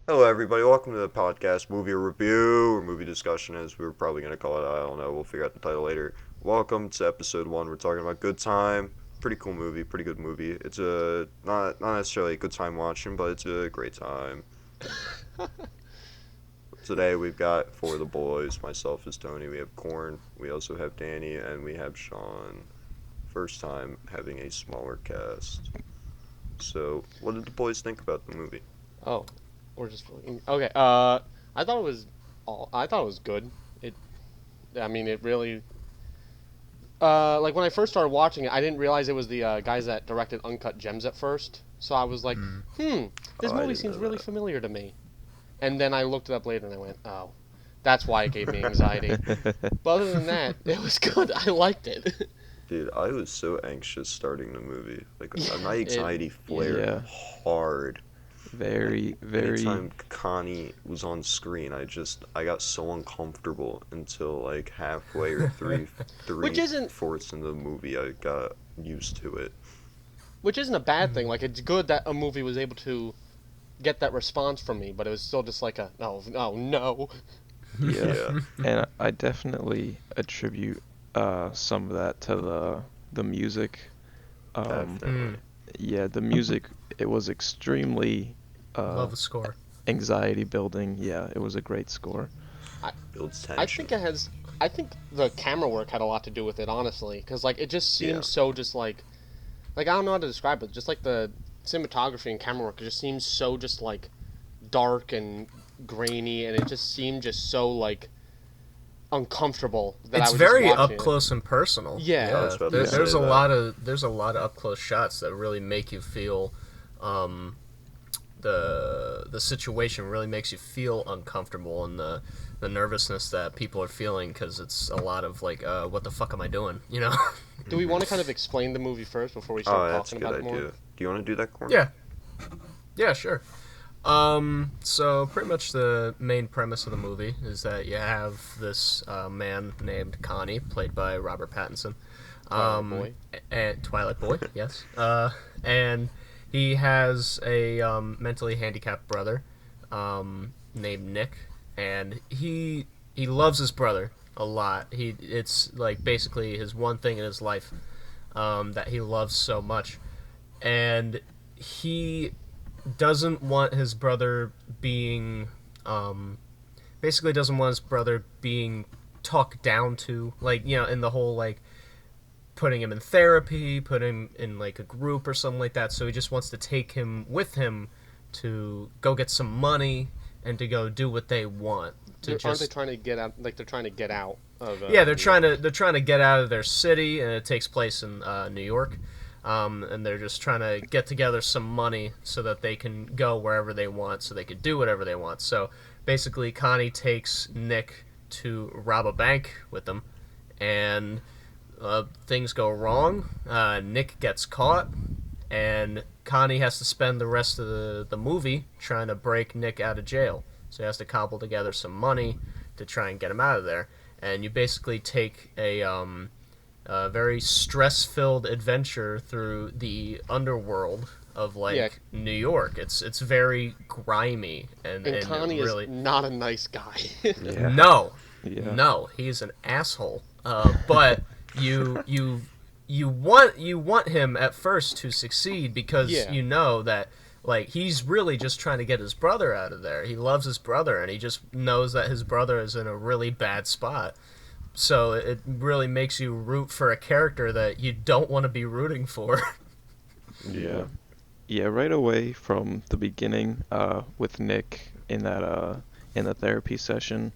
Hello, everybody. Welcome to the podcast, movie review or movie discussion, as we are probably going to call it. I don't know. We'll figure out the title later. Welcome to episode one. We're talking about Good Time. Pretty cool movie. Pretty good movie. It's a not necessarily a good time watching, but it's a great time. Today we've got for the boys. Myself is Tony. We have Corn. We also have Danny, and we have Sean. First time having a smaller cast. So, what did the boys think about the movie? Oh, we're just okay. I thought it was good. It, I mean, it really. Like when I first started watching it, I didn't realize it was the guys that directed Uncut Gems at first. So I was like, this Oh, I movie didn't seems know really that. familiar to me. And then I looked it up later and I went, oh, that's why it gave me anxiety. But other than that, it was good. I liked it. Dude, I was so anxious starting the movie. Like, Yeah, my it, anxiety yeah. flared Yeah, hard. very, very. Anytime Connie was on screen, I got so uncomfortable until like halfway or Which three isn't fourths into the movie. I got used to it. which isn't a bad thing. Like it's good that a movie was able to get that response from me, but it was still just like a no, no, no. Yeah, Yeah, and I definitely attribute some of that to the music. Um, definitely. yeah, the music, it was extremely Love uh the score. anxiety building. Yeah, it was a great score. I Builds I tension. think it has. I think the camera work had a lot to do with it, honestly, because like it just Yeah, seems so just like I don't know how to describe it. Just like the cinematography and camera work, it just seems so just like dark and grainy, and it just seemed just so like uncomfortable that I It's was just very watching up it. close and personal. Yeah. I was about to Yeah. say There's a that. lot of up close shots that really make you feel um, the situation really makes you feel uncomfortable, and the nervousness that people are feeling because it's a lot of like what the fuck am I doing, you know? Do we want to kind of explain the movie first before we Oh, start that's a talking good about it more? idea. Do you want to do that, Corn? Yeah, yeah, sure. So pretty much the main premise of the movie is that you have this man named Connie, played by Robert Pattinson, Twilight Boy. and Twilight Boy, yes, and he has a mentally handicapped brother named Nick, and he loves his brother a lot. It's like basically his one thing in his life that he loves so much, and he doesn't want his brother being basically doesn't want his brother being talked down to, like, you know, in the whole like putting him in therapy, put him in like a group or something like that. So he just wants to take him with him to go get some money and to go do what they want, to Aren't they just trying to get out? Like they're trying to get out of yeah, New York. they're trying to get out of their city, and it takes place in New York. And they're just trying to get together some money so that they can go wherever they want, so they can do whatever they want. So basically, Connie takes Nick to rob a bank with them, and things go wrong. Nick gets caught, and Connie has to spend the rest of the movie trying to break Nick out of jail. So he has to cobble together some money to try and get him out of there. And you basically take a very stress-filled adventure through the underworld of like Yeah. New York. It's very grimy, And and Connie it really is not a nice guy. Yeah. no, Yeah. no, he's an asshole. But you want him at first to succeed because Yeah. you know that like he's really just trying to get his brother out of there. He loves his brother, and he just knows that his brother is in a really bad spot. So it really makes you root for a character that you don't want to be rooting for. Yeah. Yeah, right away from the beginning, with Nick in the therapy session,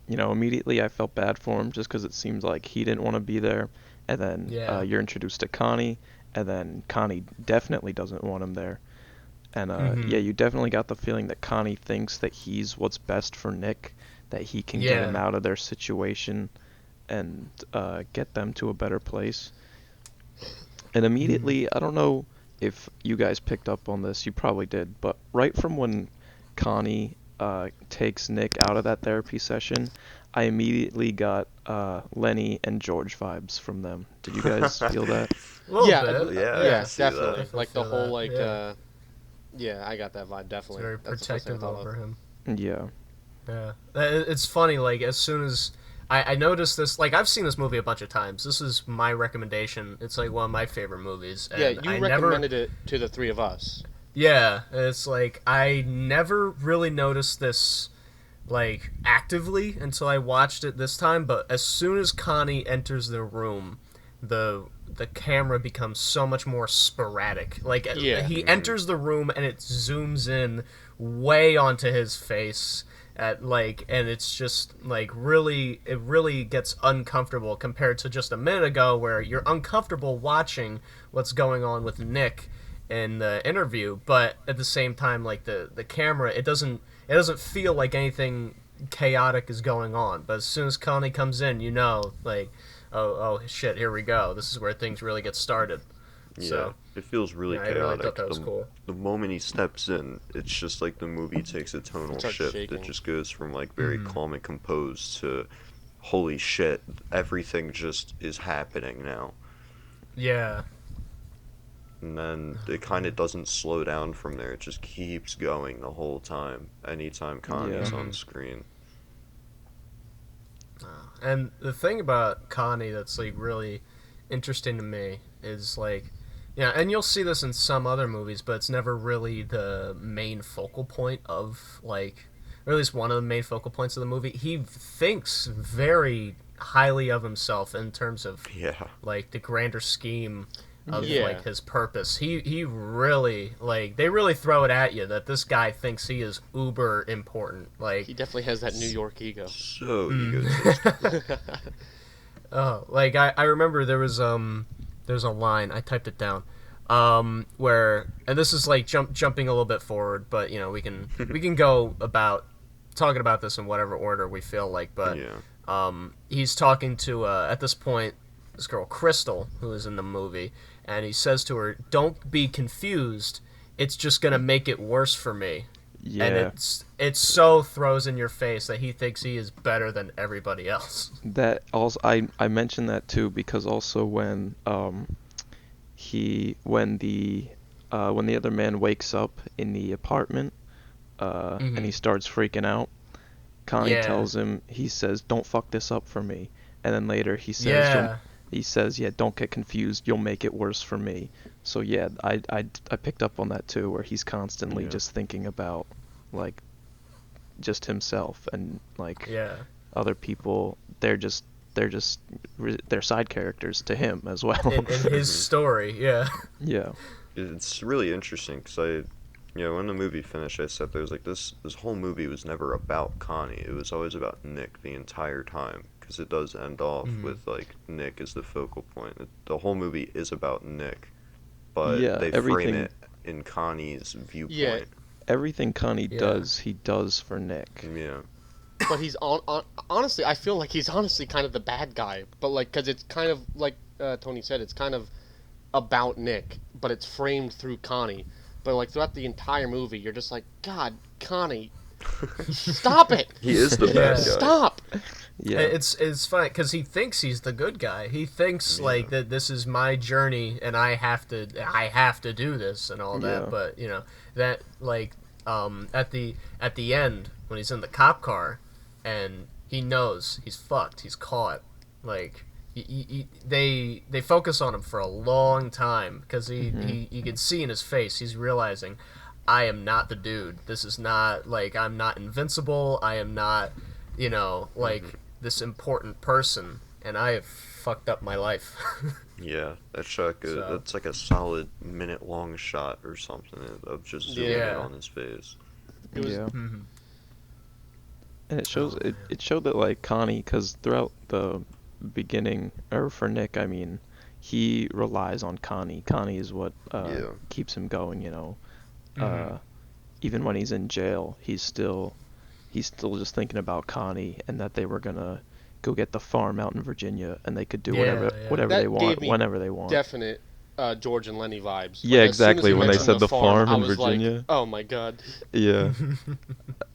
immediately I felt bad for him just because it seems like he didn't want to be there. And then Yeah. you're introduced to Connie, and then Connie definitely doesn't want him there. And Mhm. yeah, you definitely got the feeling that Connie thinks that he's what's best for Nick, that he can get him Yeah. out of their situation and get them to a better place. And Mhm. immediately, I don't know if you guys picked up on this, you probably did, but right from when Connie takes Nick out of that therapy session, I immediately got Lenny and George vibes from them. Did you guys feel that? A little yeah, bit. Yeah, I yeah, can see that. definitely. Definitely Like the feel whole that. like Yeah. Yeah, I got that vibe It's definitely. very That's the first thing I protective thought over of. him. Yeah. Yeah, it's funny. Like as soon as I noticed this, like I've seen this movie a bunch of times. This is my recommendation. It's like one of my favorite movies, Yeah, and you I never. recommended it to the three of us. Yeah, it's like I never really noticed this like actively until I watched it this time. But as soon as Connie enters the room, the camera becomes so much more sporadic. Like Yeah. he enters the room and it zooms in way onto his face at like, and it's just like really, it really gets uncomfortable compared to just a minute ago where you're uncomfortable watching what's going on with Nick in the interview, but at the same time, like the camera, it doesn't feel like anything chaotic is going on. But as soon as Connie comes in, you know, like, oh shit, here we go. This is where things really get started. Yeah, So it feels really yeah, I chaotic. really thought that was cool. The moment he steps in, it's just like the movie takes a tonal starts shift. shaking. It just goes from like very calm and composed to holy shit, everything just is happening now. Yeah, And then it kind of doesn't slow down from there. It just keeps going the whole time. Anytime Connie's Yeah. on screen. and the thing about Connie that's like really interesting to me is like, yeah, and you'll see this in some other movies, but it's never really the main focal point of like, or at least one of the main focal points of the movie. He thinks very highly of himself in terms of Yeah. like the grander scheme of Yeah. like his purpose. He really like they really throw it at you that this guy thinks he is uber important. Like He definitely has that New York ego. So egotistic. oh, like I remember there's a line, I typed it down. Where, and this is like jumping a little bit forward, but you know, we can go about talking about this in whatever order we feel like, but Yeah. he's talking to at this point this girl Crystal who is in the movie, and he says to her, "Don't be confused. It's just gonna make it worse for me." Yeah. And it so throws in your face that he thinks he is better than everybody else. That also, I mentioned that too because also when when the other man wakes up in the apartment and he starts freaking out, Connie Yeah. tells him, he says, "Don't fuck this up for me," and then later he says, Yeah. "Yeah, don't get confused. You'll make it worse for me." So yeah, I picked up on that too, where he's constantly Yeah. just thinking about like just himself and like Yeah. other people. They're side characters to him as well. In his story, yeah. Yeah. It's really interesting because when the movie finished, I said there was like this whole movie was never about Connie. It was always about Nick the entire time because it does end off with like Nick as the focal point. The whole movie is about Nick, but Yeah, they frame everything- it in Connie's viewpoint. Yeah. Everything Connie Yeah. does, he does for Nick. Yeah. But he's honestly, I feel like he's honestly kind of the bad guy. But like, cause it's kind of like Tony said, it's kind of about Nick, but it's framed through Connie. But like throughout the entire movie, you're just like, God, Connie, stop it! He is the Yeah. bad guy. Stop! Yeah. It's funny because he thinks he's the good guy. He thinks like that this is my journey and I have to do this and all that. Yeah. But you know that like at the end when he's in the cop car and he knows he's fucked, he's caught. Like they focus on him for a long time because you can see in his face he's realizing I am not the dude. This is not like I'm not invincible. I am not like this important person, and I have fucked up my life. Yeah, that's like So- that's like a solid minute-long shot or something of just zooming in Yeah. on his face. It was- Yeah. Mhm. And it shows Oh, it showed that like Connie, because throughout the beginning, or for Nick, I mean, he relies on Connie. Connie is what Yeah. keeps him going, you know. Mhm. Even when he's in jail, he's still just thinking about Connie and that they were gonna go get the farm out in Virginia and they could do Yeah, whatever yeah. whatever That they want gave me whenever they want. Definite George and Lenny vibes. Yeah, Like, as soon as exactly, he when they mentioned said the farm I in was like, Virginia. oh my God. Yeah.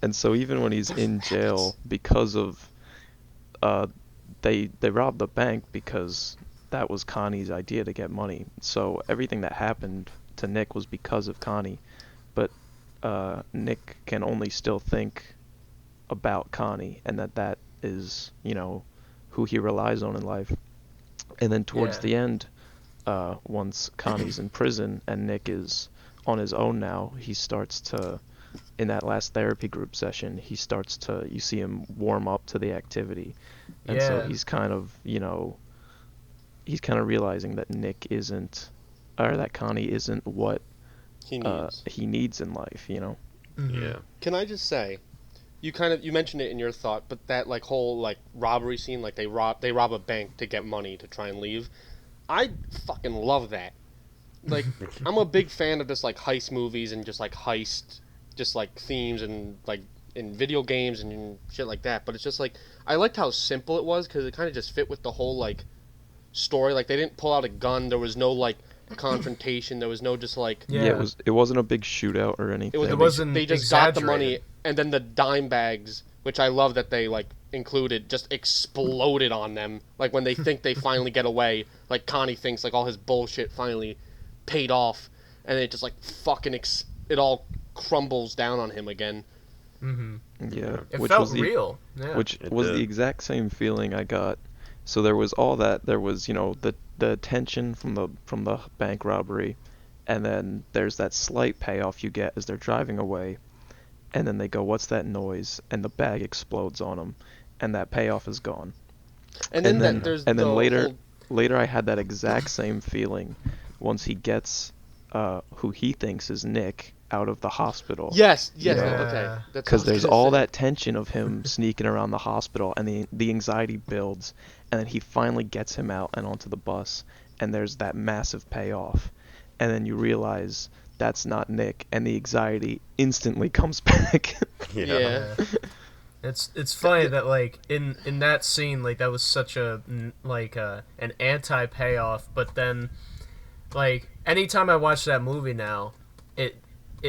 And so even when he's in jail, because of they robbed the bank because that was Connie's idea to get money. So everything that happened to Nick was because of Connie. but Nick can only still think about Connie, and that is, who he relies on in life. And then towards Yeah. the end, once Connie's in prison and Nick is on his own now, he starts to, in that last therapy group session, you see him warm up to the activity. And so Yeah. he's kind of, realizing that Nick isn't, or that Connie isn't what He needs. he needs in life, Mhm. Yeah. Can I just say, you mentioned it in your thought, but that like whole like robbery scene, like they rob a bank to get money to try and leave. I fucking love that. Like I'm a big fan of just like heist movies and just like heist, just like themes and like in video games and shit like that. But it's just like I liked how simple it was because it kind of just fit with the whole like story. Like they didn't pull out a gun. There was no like confrontation. There was no just like Yeah. it wasn't a big shootout or anything. it was. It wasn't They just got the money exaggerated. and then the dime bags, which I love that they like included, just exploded on them. Like when they think they finally get away, like Connie thinks like all his bullshit finally paid off, and it just like fucking it all crumbles down on him again. Mm-hmm. Yeah, It which felt was the real. Yeah. which It was did. the exact same feeling I got. So there was all that. There was, the tension from the bank robbery, and then there's that slight payoff you get as they're driving away, and then they go, "What's that noise?" And the bag explodes on them, and that payoff is gone. And then, And then there's and the then later whole, later I had that exact same feeling once he gets who he thinks is Nick out of the hospital. yes, Yeah. okay. That's what I Because was there's gonna all say. that tension of him sneaking around the hospital, and the anxiety builds, and then he finally gets him out and onto the bus, and there's that massive payoff, and then you realize that's not Nick, and the anxiety instantly comes back. Yeah. It's funny that like in that scene, like that was such an anti payoff, but then like anytime I watch that movie now,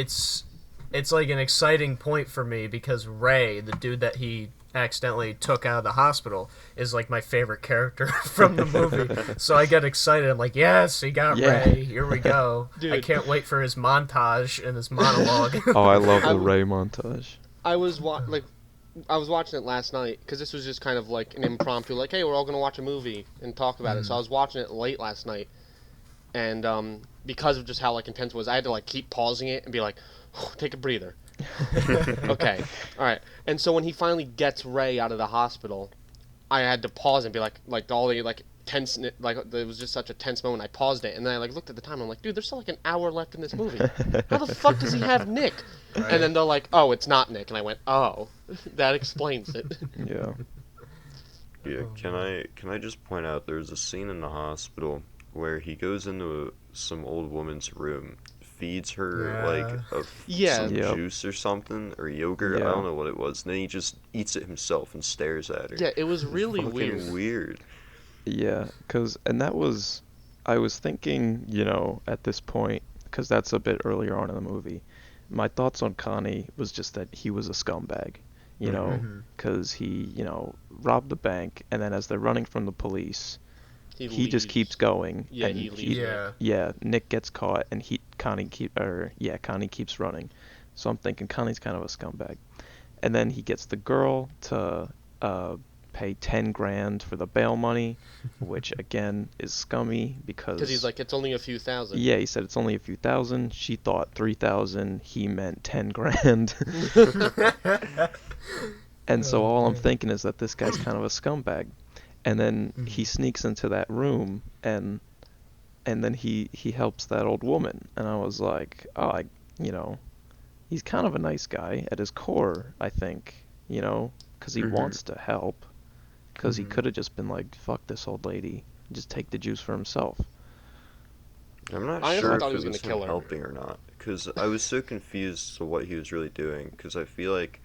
it's like an exciting point for me because Ray, the dude that he accidentally took out of the hospital, is like my favorite character from the movie. So I get excited. I'm like, yes, he got Yeah. Ray. Here we go. I Dude. can't wait for his montage and his monologue. Oh, I love I the w- Ray montage. I was I was watching it last night because this was just kind of like an impromptu, like, hey, we're all gonna watch a movie and talk about it. So I was watching it late last night, and because of just how like intense it was, I had to like keep pausing it and be like, take a breather. Okay, all right. And so when he finally gets Ray out of the hospital, I had to pause and be like all the like tense, like it was just such a tense moment. I paused it and then I like looked at the time. I'm like, dude, there's still like an hour left in this movie. How the fuck does he have Nick? And then they're like, oh, it's not Nick, and I went, oh, that explains it. Yeah. Yeah, can I just point out there's a scene in the hospital where he goes into some old woman's room, feeds her like Yeah. some Yep. juice or something or yogurt. I Yeah. don't know what it was. And then he just eats it himself and stares at her. Yeah, it was It's really fucking weird. Yeah, I was thinking, at this point, because that's a bit earlier on in the movie, my thoughts on Connie was just that he was a scumbag, because he, robbed the bank, and then as they're running from the police, he just leaves. keeps going. Yeah, and he leaves. Yeah. Nick gets caught, and Connie keeps running. So I'm thinking Connie's kind of a scumbag. And then he gets the girl to pay 10 grand for the bail money, which again is scummy because Because he's like, it's only a few thousand. yeah, he said it's only a few thousand. She thought 3,000. He meant 10 grand. And so all I'm thinking is that this guy's kind of a scumbag. And then he sneaks into that room and then he helps that old woman. And I was like, oh, he's kind of a nice guy at his core, I think, because he wants to help. Because he could have just been like, fuck this old lady, just take the juice for himself. I'm not I sure if thought he it was gonna was kill him her. helping or not, because I was so confused to what he was really doing. Because I feel like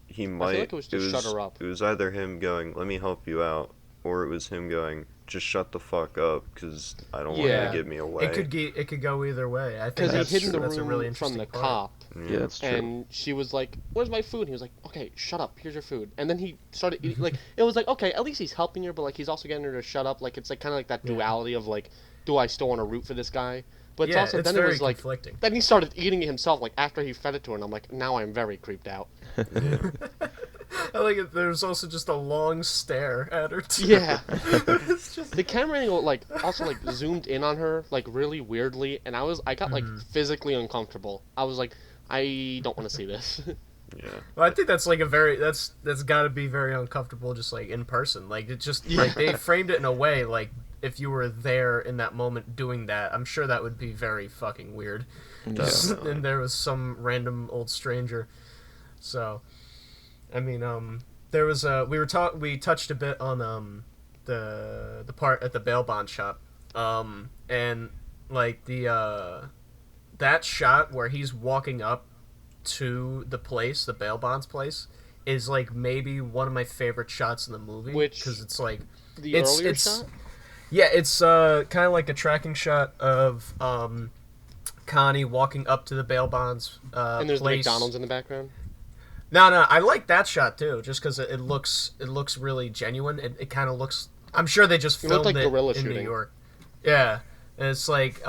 he might. like it was just shut her up. It was either him going, "Let me help you out," or it was him going, "Just shut the fuck up," because I don't want you Yeah. to give me away. It could go either way. I think Because he that's hid in the that's a room really from interesting the part. cop, Yeah, that's true. and she was like, "Where's my food?" And he was like, "Okay, shut up. Here's your food." And then he started eating. Like it was like, okay, at least he's helping her, but like he's also getting her to shut up. Like it's like kind of like that duality of like, do I still want to root for this guy? But it's yeah, also it's then it very was like conflicting. then he started eating it himself like after he fed it to her, and I'm like, now I'm very creeped out. Yeah. I like it. There's also just a long stare at her too. Yeah. It's just The camera angle like also like zoomed in on her like really weirdly, and I got like physically uncomfortable. I was like, I don't want to see this. Yeah. Well, I think that's like a very that's got to be very uncomfortable just like in person. Like it just like they framed it in a way like if you were there in that moment doing that, I'm sure that would be very fucking weird. Just, Definitely. and there was some random old stranger. So, I mean, there was we touched a bit on the part at the bail bond shop, and like the that shot where he's walking up to the place, the bail bonds place, is like maybe one of my favorite shots in the movie. Which- because it's like The earlier shot? yeah, it's kind of like a tracking shot of Connie walking up to the bail bonds And there's place. the McDonald's in the background. No, I like that shot too, just because it looks really genuine. It kind of looks. I'm sure they just It looked filmed like it guerrilla in New shooting. York. Yeah, and it's like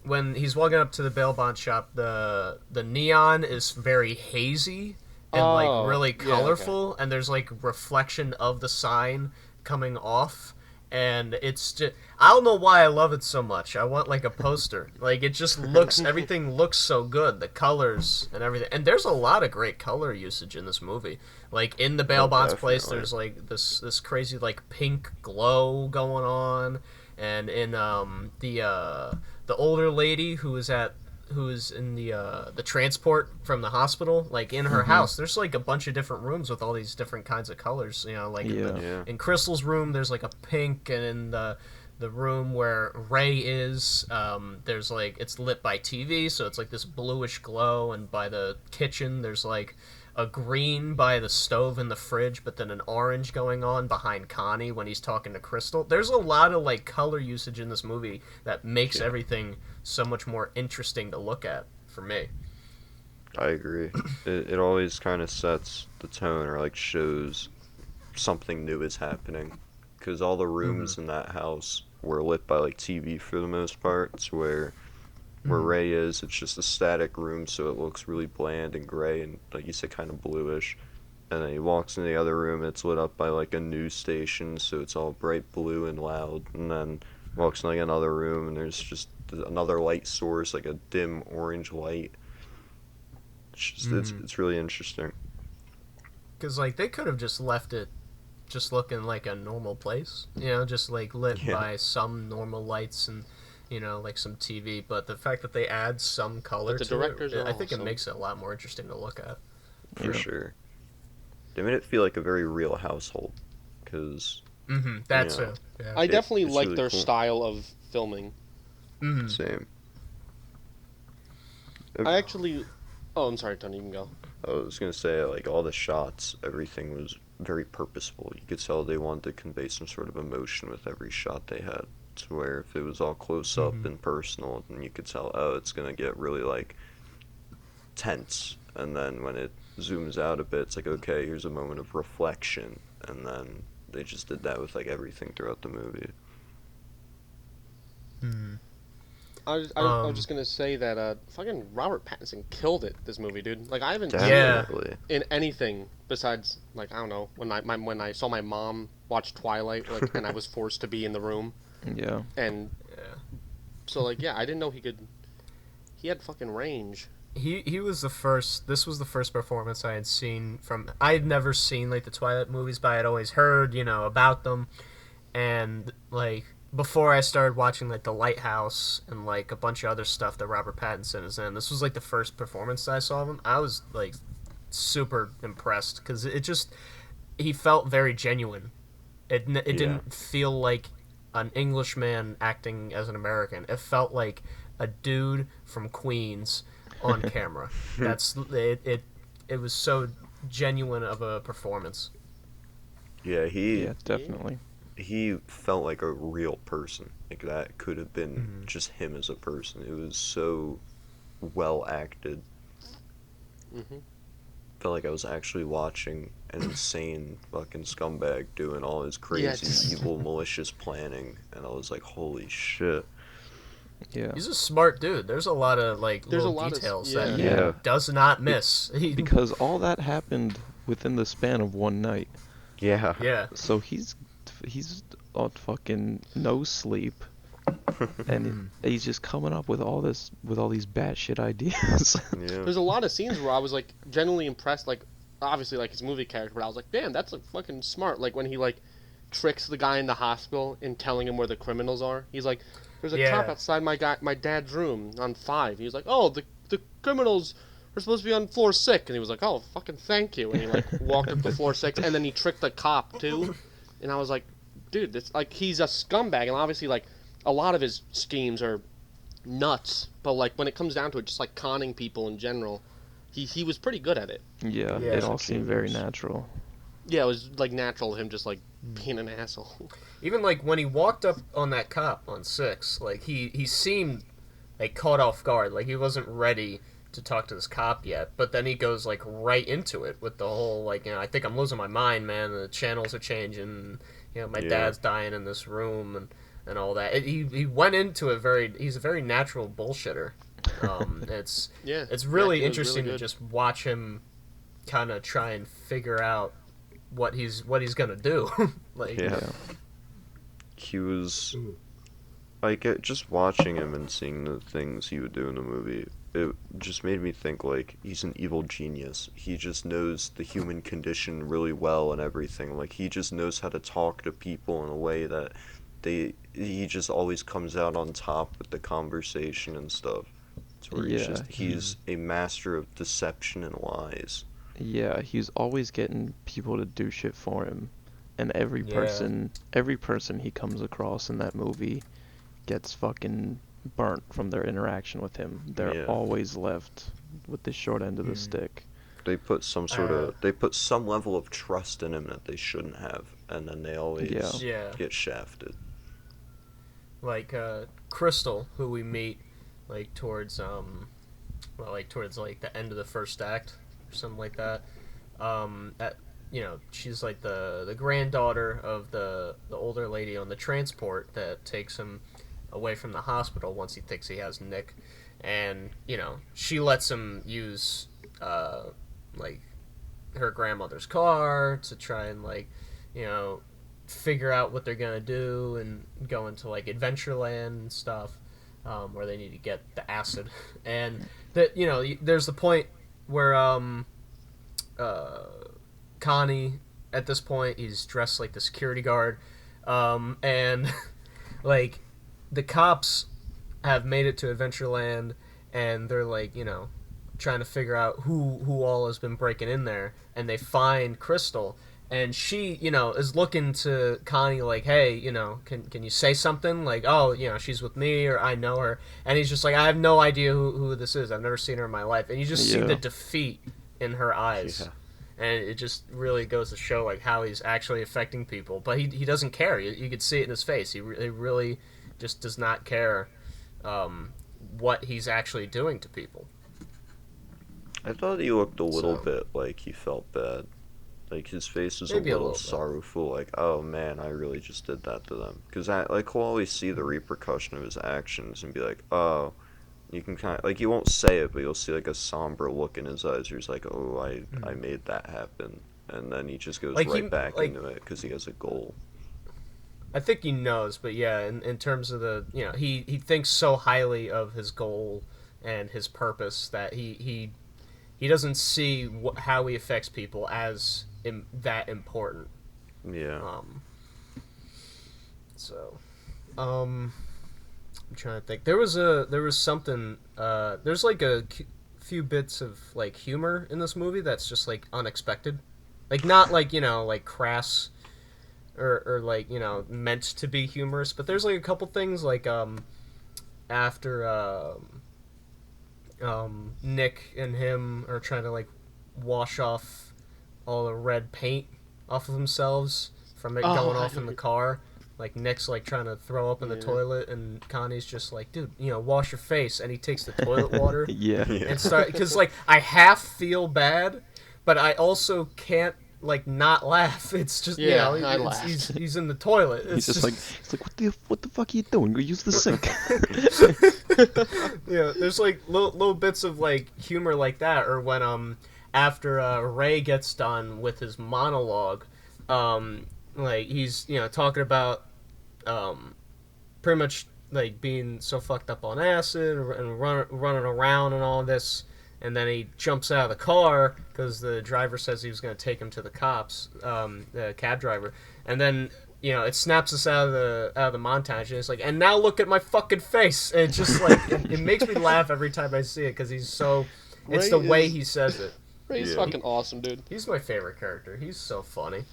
when he's walking up to the bail bond shop, the neon is very hazy and Oh, like really yeah, okay. colorful, and there's like reflection of the sign coming off. And it's just, I don't know why I love it so much. I want like a poster. Like it just looks, everything looks so good. The colors and everything. And there's a lot of great color usage in this movie. Like in the bail bonds place, definitely. there's like this crazy like pink glow going on. And in the older lady who is in the transport from the hospital, like in her house, there's like a bunch of different rooms with all these different kinds of colors. You know, like Yeah. Yeah. in Crystal's room, there's like a pink, and in the room where Ray is, there's like it's lit by TV, so it's like this bluish glow, and by the kitchen, there's like a green by the stove and the fridge, but then an orange going on behind Connie when he's talking to Crystal. There's a lot of like color usage in this movie that makes everything so much more interesting to look at for me. I agree. It always kind of sets the tone or like shows something new is happening, because all the rooms in that house were lit by like TV for the most part. To where Ray is, it's just a static room, so it looks really bland and gray and like you said, kind of bluish. And then he walks in the other room, it's lit up by like a news station, so it's all bright blue and loud. And then walks in like another room, and there's just another light source, like a dim orange light. It's just it's really interesting. Because like they could have just left it just looking like a normal place, you know, just like lit Yeah. by some normal lights and you know like some TV. But the fact that they add some color But the to directors it, are I think it awesome. makes it a lot more interesting to look at. For Yeah. sure. They made it feel like a very real household, because That's Yeah. it. Yeah. I definitely it's like really their cool. style of filming. Same. I actually. Oh, I'm sorry, Tony. You can go. I was gonna say, like, all the shots, everything was very purposeful. You could tell they wanted to convey some sort of emotion with every shot they had. To where if it was all close up and personal, then you could tell, oh, it's gonna get really like tense. And then when it zooms out a bit, it's like, okay, here's a moment of reflection. And then they just did that with like everything throughout the movie. I was just gonna say that fucking Robert Pattinson killed it this movie, dude. Like I haven't seen him Definitely. in anything besides like I don't know when I saw my mom watch Twilight like and I was forced to be in the room Yeah. and Yeah. so like yeah I didn't know he had fucking range. He was the first. This was the first performance I had seen from. I had never seen like the Twilight movies, but I had always heard about them, and like before I started watching like The Lighthouse and like a bunch of other stuff that Robert Pattinson is in. This was like the first performance that I saw of him. I was like super impressed because he felt very genuine. It didn't feel like an Englishman acting as an American. It felt like a dude from Queens on camera. That's it. It was so genuine of a performance. Yeah, Yeah, definitely. he felt like a real person. Like that could have been just him as a person. It was so well acted. Felt like I was actually watching an insane fucking scumbag doing all his crazy, Yes. evil, malicious planning, and I was like, holy shit. Yeah. He's a smart dude. There's a lot of like There's a little lot of- details yeah. that Yeah. he does not miss. Because all that happened within the span of one night. Yeah. Yeah. So he's on fucking no sleep, and he's just coming up with all these batshit ideas. Yeah. There's a lot of scenes where I was like genuinely impressed, like obviously like his movie character, but I was like, damn, that's like fucking smart. Like when he like tricks the guy in the hospital in telling him where the criminals are. He's like, there's a Yeah. cop outside my dad's room on 5. He's like, oh, the criminals are supposed to be on floor 6, and he was like, oh, fucking thank you, and he like walked up to floor 6, and then he tricked the cop too, and I was like, dude, this like he's a scumbag, and obviously like a lot of his schemes are nuts, but like when it comes down to it, just like conning people in general, he was pretty good at it. Yeah, Yeah. it all seemed very natural. Yeah, it was like natural him just like being an asshole. Even like when he walked up on that cop on 6, like he seemed like caught off guard, like he wasn't ready to talk to this cop yet. But then he goes like right into it with the whole like, I think I'm losing my mind, man. The channels are changing. My Yeah. dad's dying in this room and all that. He went into it he's a very natural bullshitter. It's Yeah, it's he really was interesting really to good. just watch him kind of try and figure out what he's gonna do. Like Yeah. He was like just watching him and seeing the things he would do in the movie. It just made me think like he's an evil genius. He just knows the human condition really well and everything. Like he just knows how to talk to people in a way that he just always comes out on top with the conversation and stuff. So where Yeah. he's a master of deception and lies. Yeah, he's always getting people to do shit for him, and every Yeah. person he comes across in that movie gets fucking burnt from their interaction with him. They're Yeah. always left with the short end of the stick. They put some some level of trust in him that they shouldn't have, and then they always Yeah. get shafted. Like Crystal, who we meet like towards towards like the end of the first act or something like that. She's like the granddaughter of the older lady on the transport that takes him away from the hospital once he thinks he has Nick, and she lets him use like her grandmother's car to try and like figure out what they're gonna do and go into like Adventureland and stuff, where they need to get the acid, and that there's the point where Connie, at this point, he's dressed like the security guard, and like the cops have made it to Adventureland, and they're like trying to figure out who all has been breaking in there, and they find Crystal. And she, is looking to Connie like, hey, can you say something? Like, oh, she's with me, or I know her. And he's just like, I have no idea who this is. I've never seen her in my life. And you just see Yeah. the defeat in her eyes. Yeah. And it just really goes to show like how he's actually affecting people. But he doesn't care. You could see it in his face. He really just does not care what he's actually doing to people. I thought he looked a little So- bit like he felt bad. Like his face was Maybe a a little little bit. sorrowful. Like, oh man, I really just did that to them. Because he'll always see the repercussion of his actions and be like, oh, you can kind of like you won't say it, but you'll see like a somber look in his eyes. Where he's like, oh, I made that happen, and then he just goes Like, right he- back like- into it because he has a goal. I think he knows, but yeah, in terms of the he thinks so highly of his goal and his purpose that he doesn't see how he affects people as that important. Yeah. I'm trying to think. There was something. There's like a few bits of like humor in this movie that's just like unexpected, like not like like crass. Or like meant to be humorous, but there's like a couple things like after Nick and him are trying to like wash off all the red paint off of themselves from it going off in the car. Like Nick's like trying to throw up in the toilet, and Connie's just like, dude, wash your face, and he takes the toilet water Yeah. and start because like I half feel bad, but I also can't like not laugh. It's just Yeah, I it's, laughed. he's in the toilet. He's It's just like, what the fuck are you doing? Go use the sink. yeah. There's like little bits of like humor like that, or when after Ray gets done with his monologue, like he's talking about pretty much like being so fucked up on acid and running around and all this, and then he jumps out of the car because the driver says he was going to take him to the cops, the cab driver, and then it snaps us out of the montage, and it's like, and now look at my fucking face, and it's just like it makes me laugh every time I see it because he's so. It's the way he says it. Ray's fucking awesome, dude. He's my favorite character. He's so funny.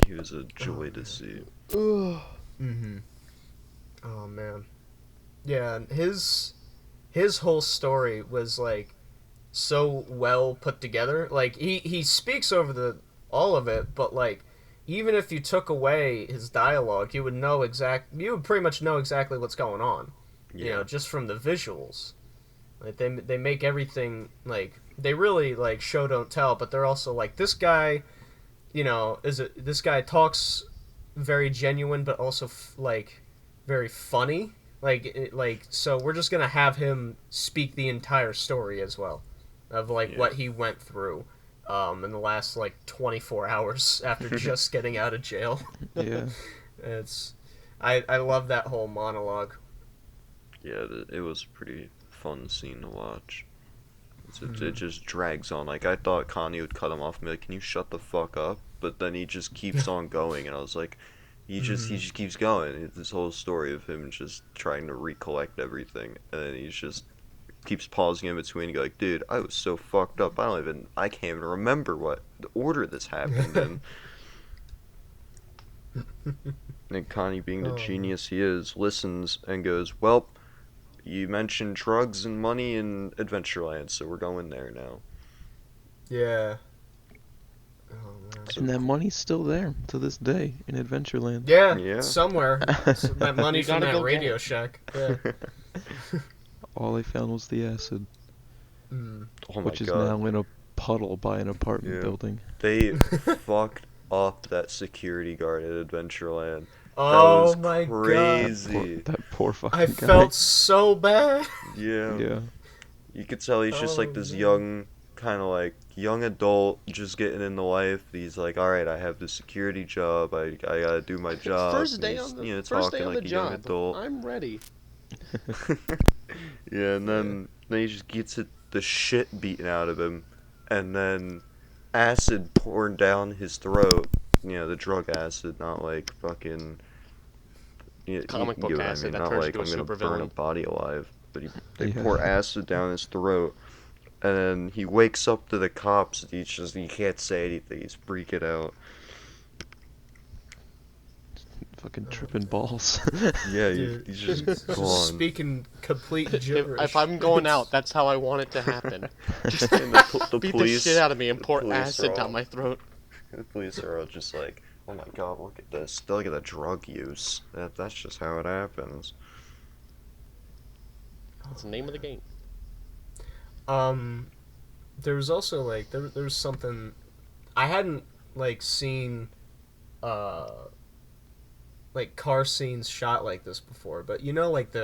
He was a joy to see. Mm-hmm. Oh man, yeah. And his whole story was like so well put together. Like he speaks over all of it, but like even if you took away his dialogue, you would pretty much know exactly what's going on. Yeah. Just from the visuals. Like they make everything like they really like show don't tell, but they're also like this guy, this guy talks very genuine, but also like very funny. So we're just gonna have him speak the entire story as well, of like what he went through, in the last like 24 hours after just getting out of jail. Yeah. I love that whole monologue. Yeah, it was a pretty fun scene to watch. It just drags on. Like, I thought Connie would cut him off and be like, can you shut the fuck up? But then he just keeps on going, and I was like, he just keeps going. It's this whole story of him just trying to recollect everything, and then he just keeps pausing in between and go like, dude, I was so fucked up, I can't even remember what the order this happened in. And Connie, being the genius he is, listens and goes, well, you mentioned drugs and money in Adventureland, so we're going there now. Yeah. Oh, man. And that money's still there to this day in Adventureland. Yeah. Somewhere. That money You from gotta that go Radio get it. Shack. Yeah. All they found was the acid, Mm. Oh my which is god. now in a puddle by an apartment building. They fucked up that security guard at Adventureland. Oh that was my god. crazy. That poor fucking I guy. felt so bad. Yeah. Yeah. You could tell he's just like this young, kind of like young adult just getting into life. He's like, all right, I have this security job. I gotta do my job. First day And on he's, the first day talking on like the a young job. adult. I'm ready. Yeah, and then he just gets the shit beaten out of him, and then acid poured down his throat. The drug acid, not like fucking. Comic you book get what acid that not turns like into a I'm gonna supervillain. burn a body alive, but they Yeah. pour acid down his throat, and then he wakes up to the cops. And he can't say anything. He's freaking out. Fucking tripping balls. Yeah, Dude, he's just just gone. speaking complete If, gibberish. if I'm going out, that's how I want it to happen. Just And the beat police, the shit out of me and pour police acid are down all- my throat. The police are all just like, oh my god, look at this. Look at the drug use. That's just how it happens. That's the name of the game. There was also like there was something I hadn't like seen like car scenes shot like this before, but like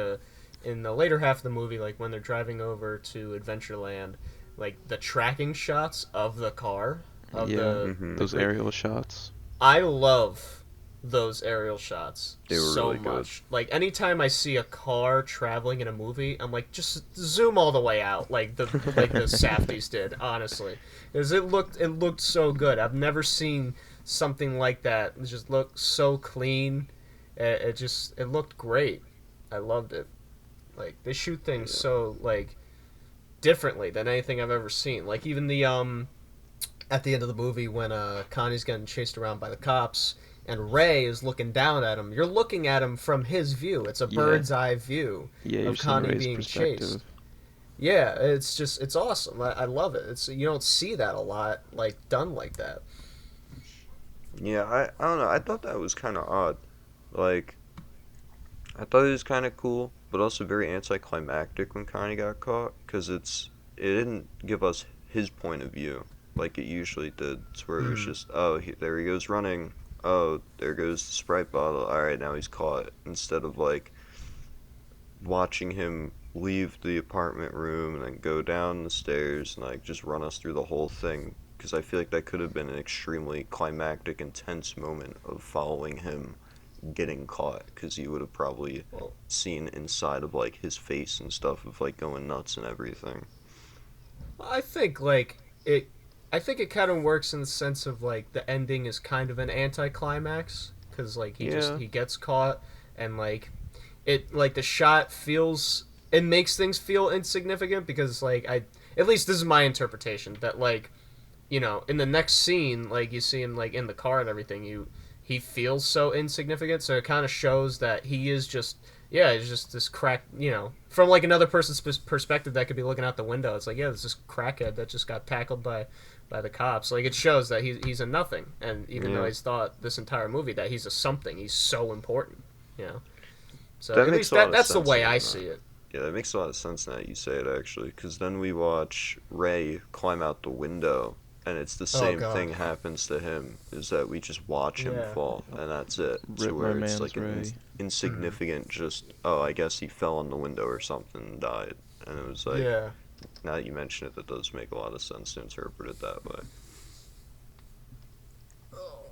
in the later half of the movie, like when they're driving over to Adventureland, like the tracking shots of the car of Those aerial shots. I love those aerial shots They were so really good. much. Like anytime I see a car traveling in a movie, I'm like, just zoom all the way out, like the Safdies did. Honestly, because it looked so good. I've never seen something like that. It just looked so clean. It looked great. I loved it. Like they shoot things so like differently than anything I've ever seen. Like even the at the end of the movie when Connie's getting chased around by the cops and Ray is looking down at him. You're looking at him from his view. It's a bird's eye view You're of seeing Connie Ray's being perspective. chased. Yeah, it's awesome. I love it. You don't see that a lot like done like that. Yeah, I don't know. I thought that was kind of odd. Like, I thought it was kind of cool, but also very anticlimactic when Connie got caught, because it didn't give us his point of view. like it usually did. It's where it was just, oh, there he goes running. Oh, there goes the Sprite bottle. All right, now he's caught. Instead of like watching him leave the apartment room and then go down the stairs and like just run us through the whole thing. Because I feel like that could have been an extremely climactic, intense moment of following him getting caught, because you would have probably seen inside of like his face and stuff of like going nuts and everything. I think like it. I think it kind of works in the sense of like the ending is kind of an anticlimax because like he gets caught and like the shot feels it makes things feel insignificant because like at least this is my interpretation that like in the next scene like you see him like in the car and everything he feels so insignificant, so it kind of shows that he is just it's just this crack, from like another person's perspective that could be looking out the window. It's like, there's this crackhead that just got tackled by the cops. Like, it shows that he's a nothing, and even though he's thought this entire movie that he's a something, he's so important, So that at least that's the way I see it. Yeah, that makes a lot of sense now that you say it, actually, because then we watch Ray climb out the window, and it's the same thing happens to him, is that we just watch him fall, and that's it. Rip where my it's man's like Ray. Insignificant, just, I guess he fell on the window or something and died. And it was like, now that you mention it, that does make a lot of sense to interpret it that way. Oh,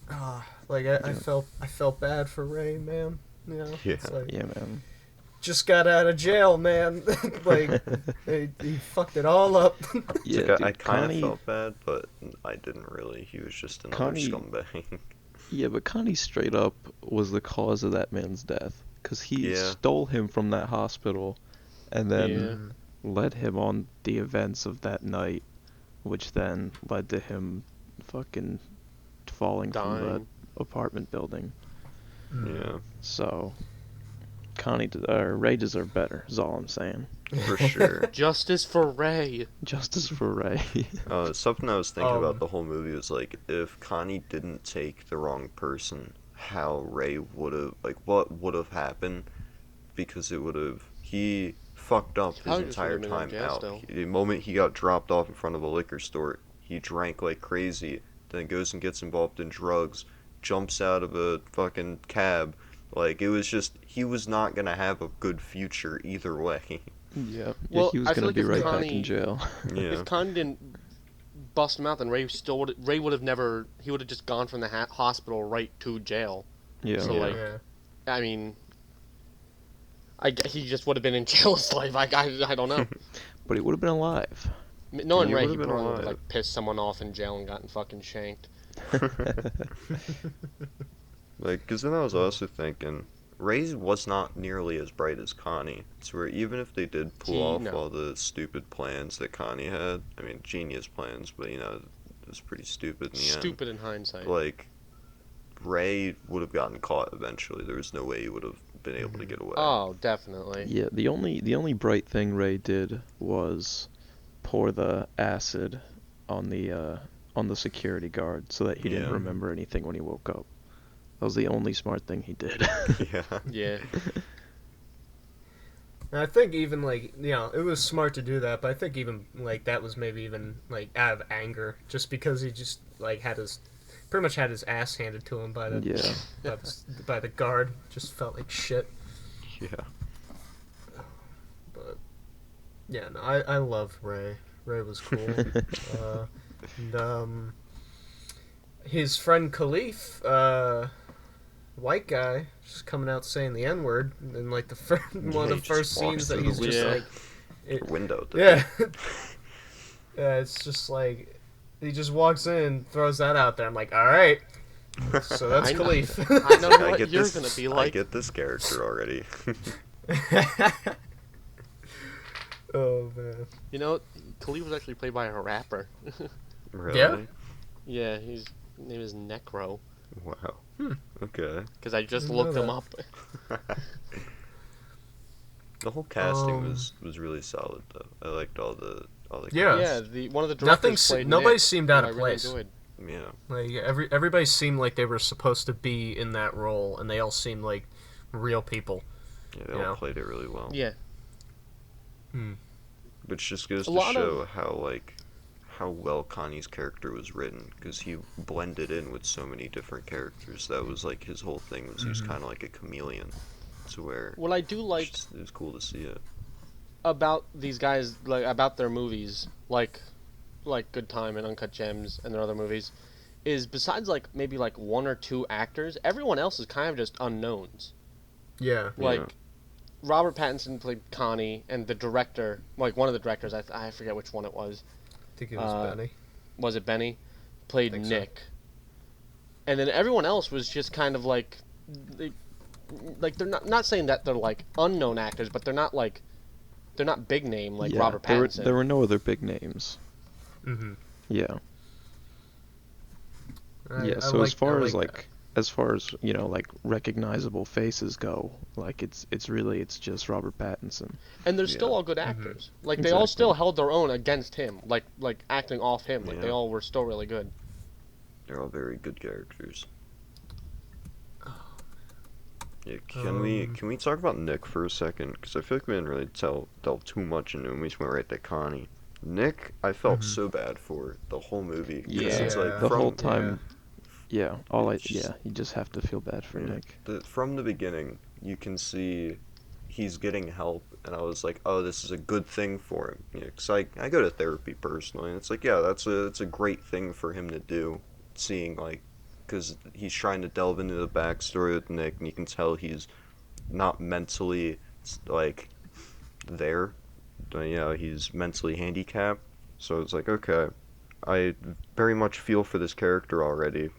man. Like, I felt bad for Ray, man. Yeah. It's like, Yeah, man. just got out of jail, man. Like, he fucked it all up. Yeah, like, dude, I kind of Connie, felt bad, but I didn't really. He was just another Connie- scumbag. Yeah, but Connie straight up was the cause of that man's death. Because he stole him from that hospital and then led him on the events of that night, which then led to him fucking falling from the apartment building. Yeah, So, Ray deserved better, is all I'm saying. for sure. Justice for Ray. Justice for Ray. Something I was thinking about the whole movie was like, if Connie didn't take the wrong person, how Ray would have, like, what would have happened? Because it would have, he fucked up his Probably just entire would've been in time jail out. still. The moment he got dropped off in front of a liquor store, he drank like crazy, then goes and gets involved in drugs, jumps out of a fucking cab. Like, it was just, he was not gonna have a good future either way. Yeah, Well, he was I feel gonna like be if right back Connie- in jail. Yeah. If Connie didn't bust him out, then Ray would have never. He would have just gone from the hospital right to jail. Yeah. So like, I mean, he just would have been in jail his life. I don't know. But he would have been alive. Knowing He Ray, would've he been probably would alive. have like pissed someone off in jail and gotten fucking shanked. Like, because then I was also thinking, Ray was not nearly as bright as Connie. So where even if they did pull off all the stupid plans that Connie had, I mean, genius plans, but it was pretty stupid in the end. Stupid in hindsight. Like, Ray would have gotten caught eventually. There was no way he would have been able to get away. Oh, definitely. Yeah, the only bright thing Ray did was pour the acid on the security guard so that he didn't remember anything when he woke up. That was the only smart thing he did. Yeah. Yeah. And I think even like it was smart to do that, but I think even like that was maybe even like out of anger, just because he just like pretty much had his ass handed to him by the by the guard. Just felt like shit. Yeah. But yeah, no, I love Ray. Ray was cool. And his friend Khalif, white guy, just coming out saying the N-word in like one of the first scenes that he's just like window. Yeah. Yeah, it's just like he just walks in, throws that out there. I'm like, all right. So that's Khalif. I know what you're gonna be like. I get this character already. Oh man. Khalif was actually played by a rapper. Really? Yeah? Yeah, his name is Necro. Wow. Okay. Because I just Didn't looked know him that. up. The whole casting was really solid though. I liked all the Yeah. Yeah, one of the directors played nobody Nick, seemed out who of I really place. enjoyed. Yeah. Like everybody seemed like they were supposed to be in that role, and they all seemed like real people. Yeah, they all played it really well. Yeah. Which just goes A to lot show how how well Connie's character was written, because he blended in with so many different characters. That was like his whole thing, was he was kind of like a chameleon, to where What I do like it was cool to see it. about these guys, like about their movies, like Good Time and Uncut Gems and their other movies, is besides like maybe like one or two actors, everyone else is kind of just unknowns. Yeah. Like Yeah. Robert Pattinson played Connie, and the director, like one of the directors, I forget which one it was. I think it was Benny. Was it Benny? Played Think so. Nick. And then everyone else was just kind of like, they're not saying that they're like unknown actors, but they're not big name like Yeah, Robert Pattinson. there were no other big names. Mm-hmm. Yeah. Yeah, so as far as you know, like recognizable faces go, like it's just Robert Pattinson. And they're still Yeah. all good actors. Like they all Exactly. still held their own against him, like acting off him. Like they Yeah. all were still really good. They're all very good characters. Yeah, can we talk about Nick for a second? Because I feel like we didn't really delve too much into him. We just went right to Connie. Nick, I felt so bad for the whole movie. 'Cause Yeah, it's like the from, whole time. Yeah, It's just- you just have to feel bad for Nick. From the beginning, you can see he's getting help, and I was like, oh, this is a good thing for him. You know, 'cause I go to therapy personally, and it's like, yeah, it's a great thing for him to do, seeing like, because he's trying to delve into the backstory with Nick, and you can tell he's not mentally like there. You know, he's mentally handicapped, so it's like, okay, I very much feel for this character already,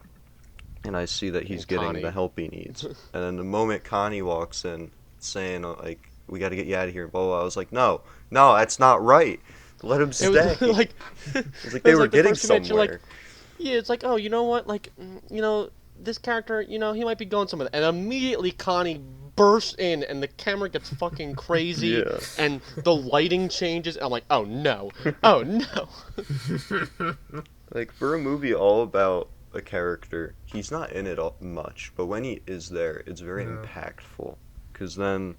and I see that he's And getting Connie. the help he needs. And then the moment Connie walks in, saying like, "We got to get you out of here," blah, blah, blah, I was like, "No, that's not right. Let him It stay." was like It's like they was were like the getting first image, you're somewhere. like, yeah, it's like, oh, you know what? Like, this character, he might be going somewhere. And immediately Connie bursts in, and the camera gets fucking crazy, Yeah. and the lighting changes. And I'm like, oh no, oh no. Like, for a movie all about a character, he's not in it much, but when he is there, it's very impactful. Because then,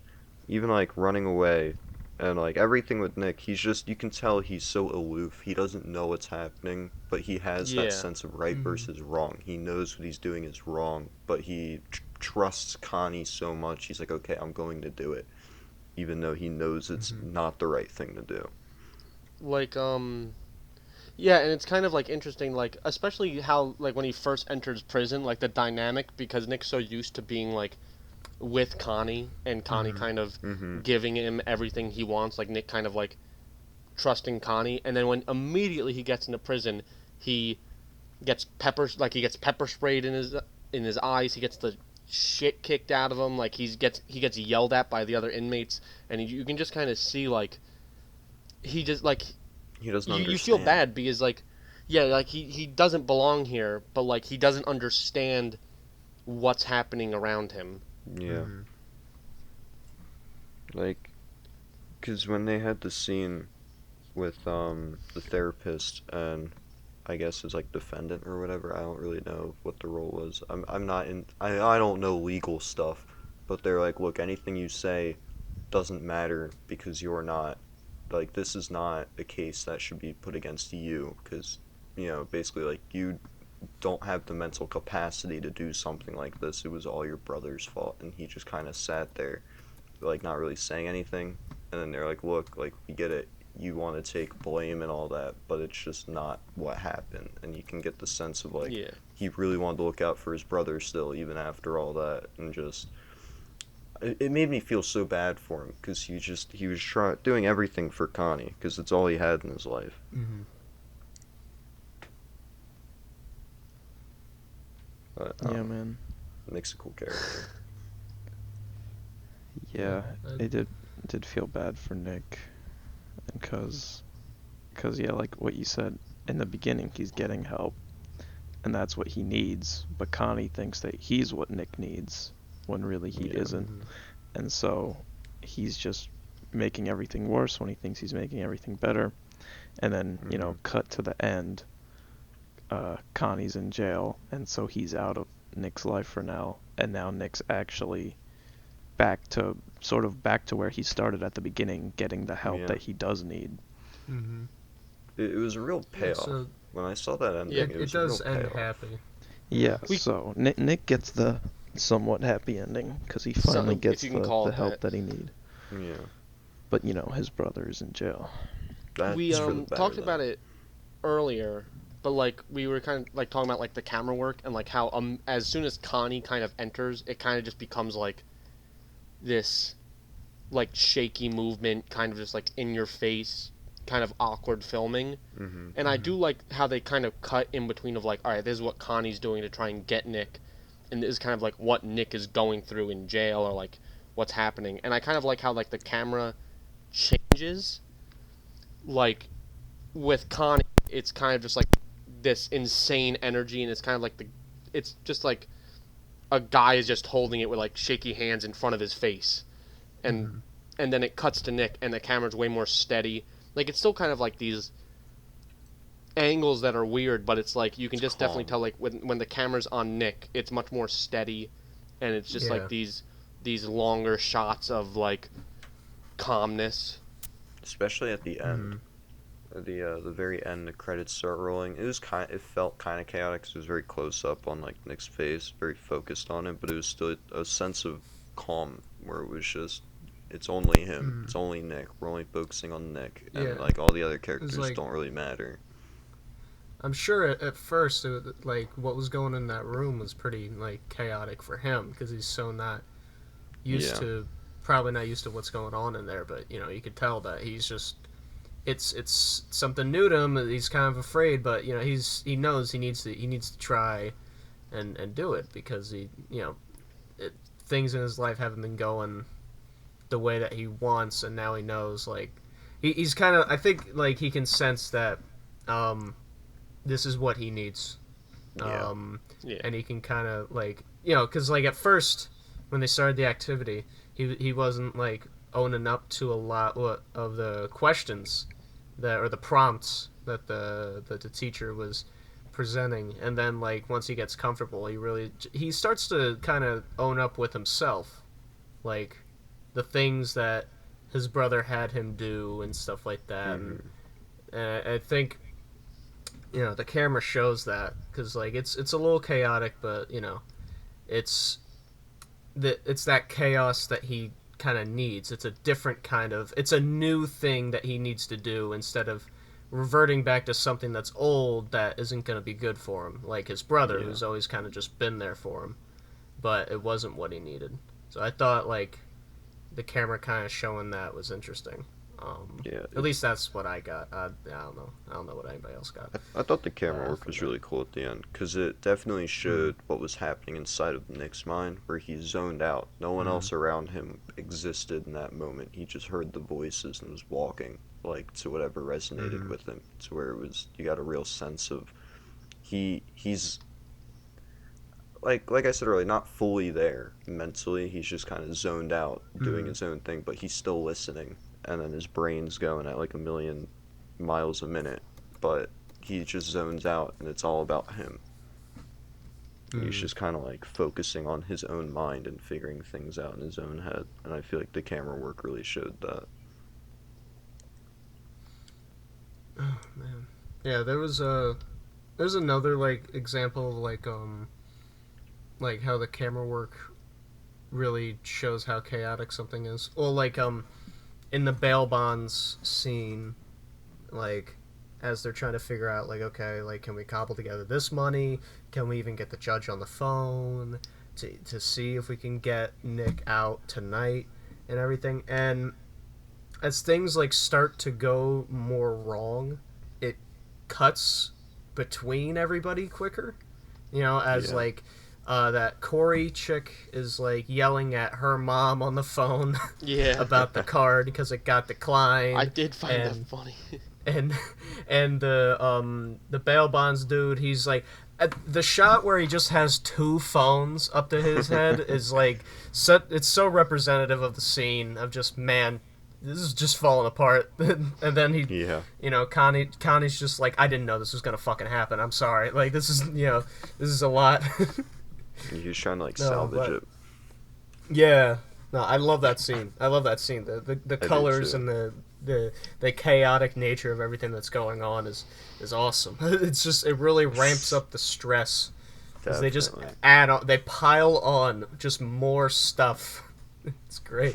even like running away, and like everything with Nick, he's just, you can tell he's so aloof. He doesn't know what's happening, but he has Yeah. that sense of right versus wrong. He knows what he's doing is wrong, but he trusts Connie so much, he's like, okay, I'm going to do it, even though he knows it's not the right thing to do. Like, yeah, and it's kind of like interesting, like especially how like when he first enters prison, like the dynamic, because Nick's so used to being like with Connie, and Connie kind of giving him everything he wants, like Nick kind of like trusting Connie, and then when immediately he gets into prison, he gets pepper sprayed in his eyes, he gets the shit kicked out of him, like he gets yelled at by the other inmates, and you can just kind of see like he just like He doesn't you understand. feel bad because like yeah, like he doesn't belong here, but like he doesn't understand what's happening around him. Yeah. Like, because when they had the scene with the therapist and I guess his like defendant or whatever, I don't really know what the role was. I'm not in. I don't know legal stuff, but they're like, look, anything you say doesn't matter because you're not. Like, this is not a case that should be put against you because, basically like you don't have the mental capacity to do something like this. It was all your brother's fault. And he just kind of sat there, like, not really saying anything. And then they're like, look, like, we get it. You want to take blame and all that, but it's just not what happened. And you can get the sense of, like, Yeah. he really wanted to look out for his brother still, even after all that. And just, it made me feel so bad for him because he was doing everything for Connie because it's all he had in his life. Mm-hmm. But, Yeah, man. Nick's a cool character. Yeah, it did feel bad for Nick, and cause yeah, like what you said in the beginning, he's getting help, and that's what he needs. But Connie thinks that he's what Nick needs, when really he isn't, and so he's just making everything worse when he thinks he's making everything better. And then cut to the end. Connie's in jail, and so he's out of Nick's life for now, and now Nick's actually back to where he started at the beginning, getting the help that he does need. Mm-hmm. it was a real payoff. So When I saw that ending, Yeah, it it was does a real end payoff. happy. Yeah, We- so Nick gets the somewhat happy ending because he finally if gets you can call the it help that. that he need. Yeah, But his brother is in jail. that's We for the better, talked though. about it earlier, but like we were kind of like talking about like the camera work and like how as soon as Connie kind of enters, it kind of just becomes like this like shaky movement, kind of just like in your face, kind of awkward filming. Mm-hmm. And I do like how they kind of cut in between of like, all right, this is what Connie's doing to try and get Nick, and this is kind of like what Nick is going through in jail or like what's happening. And I kind of like how like the camera changes. Like with Connie, it's kind of just like this insane energy, and it's kind of like it's just like a guy is just holding it with like shaky hands in front of his face, and and then it cuts to Nick, and the camera's way more steady. Like it's still kind of like these angles that are weird, but it's like you can It's just definitely calm. tell like when the camera's on Nick, it's much more steady, and it's just Yeah. like these longer shots of like calmness. Especially at the end. At the very end, the credits start rolling. It felt kind of chaotic 'cause it was very close up on like Nick's face, very focused on it, but it was still a sense of calm where it was just it's only him, it's only Nick. We're only focusing on Nick, and Yeah. like all the other characters like- don't really matter. I'm sure at first, like what was going in that room was pretty like chaotic for him because he's so not used Yeah. to, probably not used to what's going on in there. But you could tell that he's just, it's something new to him. He's kind of afraid, but he knows he needs to try, and do it because things in his life haven't been going the way that he wants, and now he knows like he's kind of, I think like he can sense that this is what he needs. Yeah. Yeah. And he can kind of like, because like at first when they started the activity, he wasn't like owning up to a lot of the questions or the prompts that the teacher was presenting, and then like once he gets comfortable, he starts to kind of own up with himself, like the things that his brother had him do and stuff like that. And I think the camera shows that because like it's a little chaotic, but it's that chaos that he kind of needs. It's a different kind of, it's a new thing that he needs to do instead of reverting back to something that's old that isn't going to be good for him, like his brother Yeah. who's always kind of just been there for him, but it wasn't what he needed. So I thought like the camera kind of showing that was interesting. Yeah. At least that's what I got. I don't know. I don't know what anybody else got. I thought the camera work from was that. really cool at the end because it definitely showed what was happening inside of Nick's mind, where he zoned out. No one else around him existed in that moment. He just heard the voices and was walking like to whatever resonated with him. To where it was, you got a real sense of he's like I said earlier, not fully there mentally. He's just kind of zoned out, doing his own thing, but he's still listening. And then his brain's going at like 1,000,000 miles a minute, but he just zones out, and it's all about him. He's just kind of like focusing on his own mind and figuring things out in his own head, and I feel like the camera work really showed that. Oh man, yeah. There's another like example of like how the camera work really shows how chaotic something is. Well, like in the bail bonds scene, like as they're trying to figure out like, okay, like can we cobble together this money? Can we even get the judge on the phone to see if we can get Nick out tonight and everything? And as things like start to go more wrong, it cuts between everybody quicker. As Yeah. like that Corey chick is like yelling at her mom on the phone Yeah. about the card because it got declined. I did find and- that funny. and the bail bonds dude, he's like, the shot where he just has two phones up to his head is like it's so representative of the scene of just, man, this is just falling apart. And then he Yeah. Connie's just like, I didn't know this was gonna fucking happen, I'm sorry, like this is a lot. He was trying to like No, salvage but- it. Yeah, no, I love that scene. The do colors too. and the chaotic nature of everything that's going on is awesome. It's just it really ramps up the stress because they just Definitely. add on, they pile on just more stuff. It's great.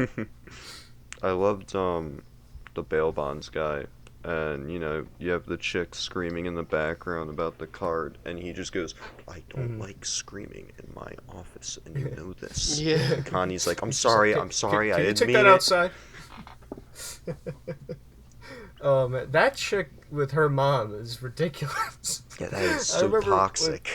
I loved the bail bonds guy, and you have the chick screaming in the background about the card, and he just goes, "I don't like screaming in my office, and you know this." Yeah. And Connie's like, "I'm Just sorry, like, I'm sorry, can I you didn't take mean that it." outside? Oh man, that chick with her mom is ridiculous. Yeah, that is I so remember toxic.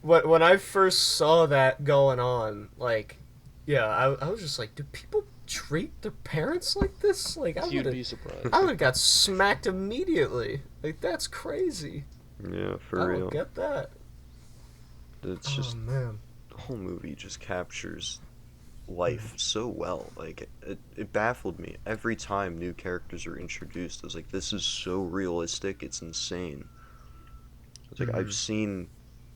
when I first saw that going on, like, yeah, I was just like, do people treat their parents like this? Like, You'd be surprised. I would have got smacked immediately. Like, that's crazy. Yeah, I for real. don't get that. It's just Oh man. the whole movie just captures life so well. Like it baffled me every time new characters are introduced. I was like, this is so realistic. It's insane. It's like I've seen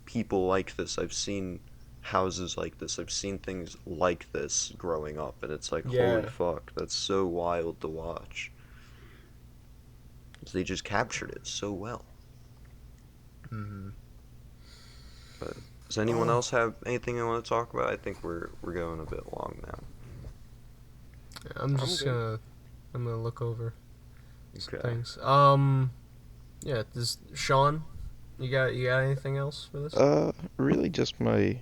people like this. I've seen houses like this. I've seen things like this growing up, and it's like, Yeah. holy fuck, that's so wild to watch. They just captured it so well. Mm-hmm. But does anyone else have anything they want to talk about? I think we're going a bit long now. I'm just good. gonna look over some Okay. things. Yeah. Does Sean, you got anything else for this? Really just my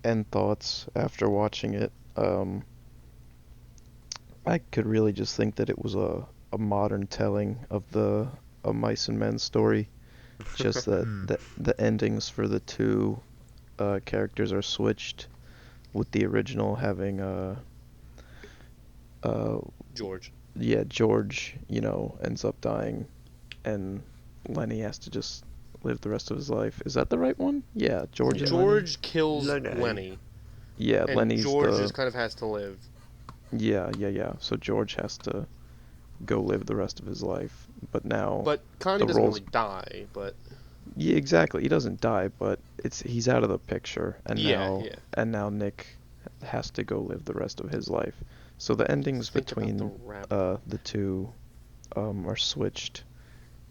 end thoughts after watching it. I could really just think that it was a modern telling of a mice and men story. Just that the endings for the two characters are switched, with the original having George. George, ends up dying, and Lenny has to just live the rest of his life. Is that the right one? Yeah, George and Lenny. George kills Lenny. Lenny, Yeah, and Lenny's George the just kind of has to live. yeah. So George has to go live the rest of his life, but now But Connie the doesn't roles- really die. But yeah, exactly. He doesn't die, but he's out of the picture, and Yeah. now Nick has to go live the rest of his life. So the endings Think about between the rap. the two are switched,